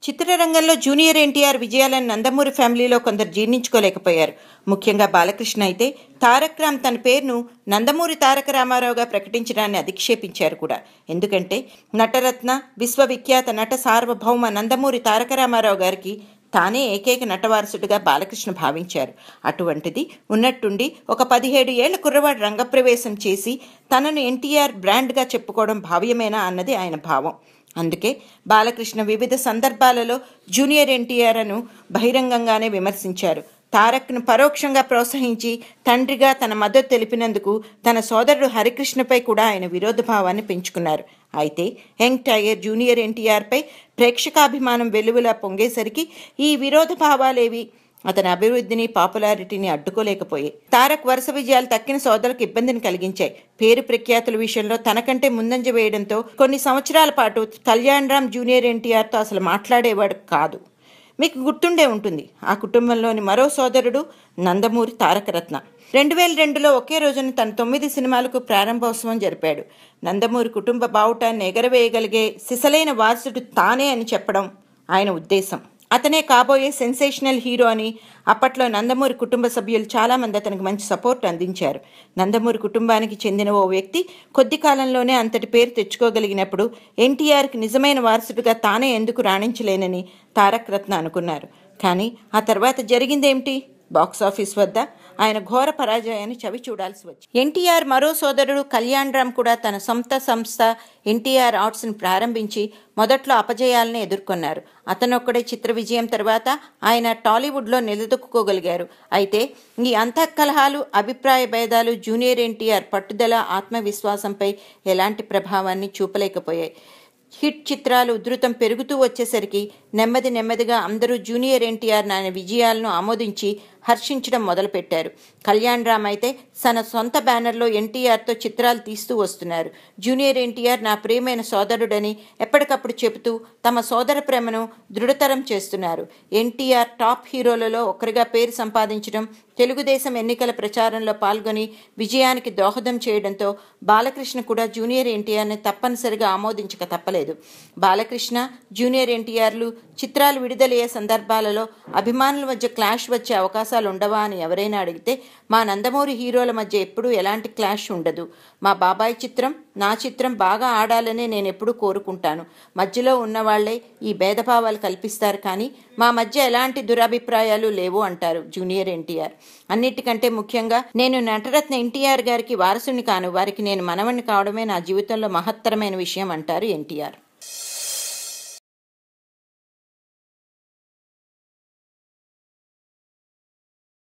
చిత్రరంగంలో junior NTR విజయాలను నందమూరి ఫ్యామిలీలో కొందరు జీర్ణించుకోలేకపోయారు. ముఖ్యంగా బాలకృష్ణ అయితే తారక్ రామ్ తన పేరును నందమూరి తారక రామారావుగా ప్రకటించడాన్ని అధిక్షేపించారు కూడా. ఎందుకంటే నటరత్న, విశ్వవిఖ్యాత నట సార్వభౌమ నందమూరి తారక రామారావు గారికి తానే ఏకైక నటవారసుడిగా బాలకృష్ణ భావించారు. అటువంటిది ఉన్నట్టుండి ఒక 17 ఏళ్ల కుర్రవాడు రంగప్రవేశం చేసి తనను ఎన్టీఆర్ బ్రాండ్గా చెప్పుకోవడం భావ్యమేనా అన్నది ఆయన భావం. అందుకే బాలకృష్ణ వివిధ సందర్భాలలో జూనియర్ ఎన్టీఆర్ అను బహిరంగంగానే విమర్శించారు. తారక్ను పరోక్షంగా ప్రోత్సహించి తండ్రిగా తన మద్దతు తెలిపినందుకు తన సోదరుడు హరికృష్ణపై కూడా ఆయన విరోధభావాన్ని పెంచుకున్నారు. అయితే యంగ్ టైగర్ జూనియర్ ఎన్టీఆర్పై ప్రేక్షకాభిమానం వెలువలా పొంగేసరికి ఈ విరోధభావాలేవి అతని అభివృద్ధిని, పాపులారిటీని అడ్డుకోలేకపోయాయి. తారక్ వరుస విజయాలు తక్కిన సోదరులకు ఇబ్బందిని కలిగించాయి. పేరు ప్రఖ్యాతుల విషయంలో తనకంటే ముందంజ వేయడంతో కొన్ని సంవత్సరాల పాటు కళ్యాణ్ రామ్ జూనియర్ ఎన్టీఆర్తో అసలు మాట్లాడేవాడు కాదు. మీకు గుర్తుండే ఉంటుంది, ఆ కుటుంబంలోని మరో సోదరుడు నందమూరి తారకరత్న. 2002లో ఒకే రోజున తన 9 సినిమాలకు ప్రారంభోత్సవం జరిపాడు. నందమూరి కుటుంబ బావుటాన్ని ఎగరవేయగలిగే సిసలైన వారసుడు తానే అని చెప్పడం ఆయన ఉద్దేశం. అతనే కాబోయే సెన్సేషనల్ హీరో అని అప్పట్లో నందమూరి కుటుంబ సభ్యులు చాలామంది అతనికి మంచి సపోర్ట్ అందించారు. నందమూరి కుటుంబానికి చెందిన ఓ వ్యక్తి కొద్ది కాలంలోనే అంతటి పేరు తెచ్చుకోగలిగినప్పుడు ఎన్టీఆర్కి నిజమైన వారసుడిగా తానే ఎందుకు రాణించలేనని తారక్ రత్న అనుకున్నారు. కానీ ఆ తర్వాత జరిగిందేమిటి? బాక్సాఫీస్ వద్ద ఆయన ఘోర పరాజయాన్ని చవి చూడాల్సి వచ్చింది. ఎన్టీఆర్ మరో సోదరుడు కళ్యాణ్ రామ్ కూడా తన సొంత సంస్థ ఎన్టీఆర్ ఆర్ట్స్ను ప్రారంభించి మొదట్లో అపజయాలను ఎదుర్కొన్నారు. అతనొక్కడే చిత్ర విజయం తర్వాత ఆయన టాలీవుడ్లో నిలదొక్కుకోగలిగారు. అయితే ఈ అంతఃకలహాలు, అభిప్రాయ భేదాలు జూనియర్ ఎన్టీఆర్ పట్టుదల, ఆత్మవిశ్వాసంపై ఎలాంటి ప్రభావాన్ని చూపలేకపోయాయి. హిట్ చిత్రాలు ఉధృతం పెరుగుతూ వచ్చేసరికి నెమ్మదిగా అందరూ జూనియర్ ఎన్టీఆర్ నాని విజయాలను ఆమోదించి హర్షించడం మొదలుపెట్టారు. కళ్యాణ్ రామ్ అయితే తన సొంత బ్యానర్లో ఎన్టీఆర్తో చిత్రాలు తీస్తూ వస్తున్నారు. జూనియర్ ఎన్టీఆర్ నా ప్రియమైన సోదరుడని ఎప్పటికప్పుడు చెబుతూ తమ సోదర ప్రేమను దృఢతరం చేస్తున్నారు. ఎన్టీఆర్ టాప్ హీరోలలో ఒకరిగా పేరు సంపాదించడం, తెలుగుదేశం ఎన్నికల ప్రచారంలో పాల్గొని విజయానికి దోహదం చేయడంతో బాలకృష్ణ కూడా జూనియర్ ఎన్టీఆర్ని తప్పనిసరిగా ఆమోదించక తప్పలేదు. బాలకృష్ణ, జూనియర్ ఎన్టీఆర్లు చిత్రాలు విడుదలయ్యే సందర్భాలలో అభిమానుల మధ్య క్లాష్ వచ్చే అవకాశాలు ఉండవా అని ఎవరైనా అడిగితే మా నందమూరి హీరోల మధ్య ఎప్పుడూ ఎలాంటి క్లాష్ ఉండదు. మా బాబాయ్ చిత్రం, నా చిత్రం బాగా ఆడాలనే నేను ఎప్పుడూ కోరుకుంటాను. మధ్యలో ఉన్నవాళ్లే ఈ భేదభావాలు కల్పిస్తారు, కానీ మా మధ్య ఎలాంటి దురభిప్రాయాలు లేవు అంటారు జూనియర్ ఎన్టీఆర్. అన్నిటికంటే ముఖ్యంగా నేను నటరత్న ఎన్టీఆర్ గారికి వారసుని కాను, వారికి నేను మనవణ్ణి కావడమే నా జీవితంలో మహత్తరమైన విషయం అంటారు ఎన్టీఆర్.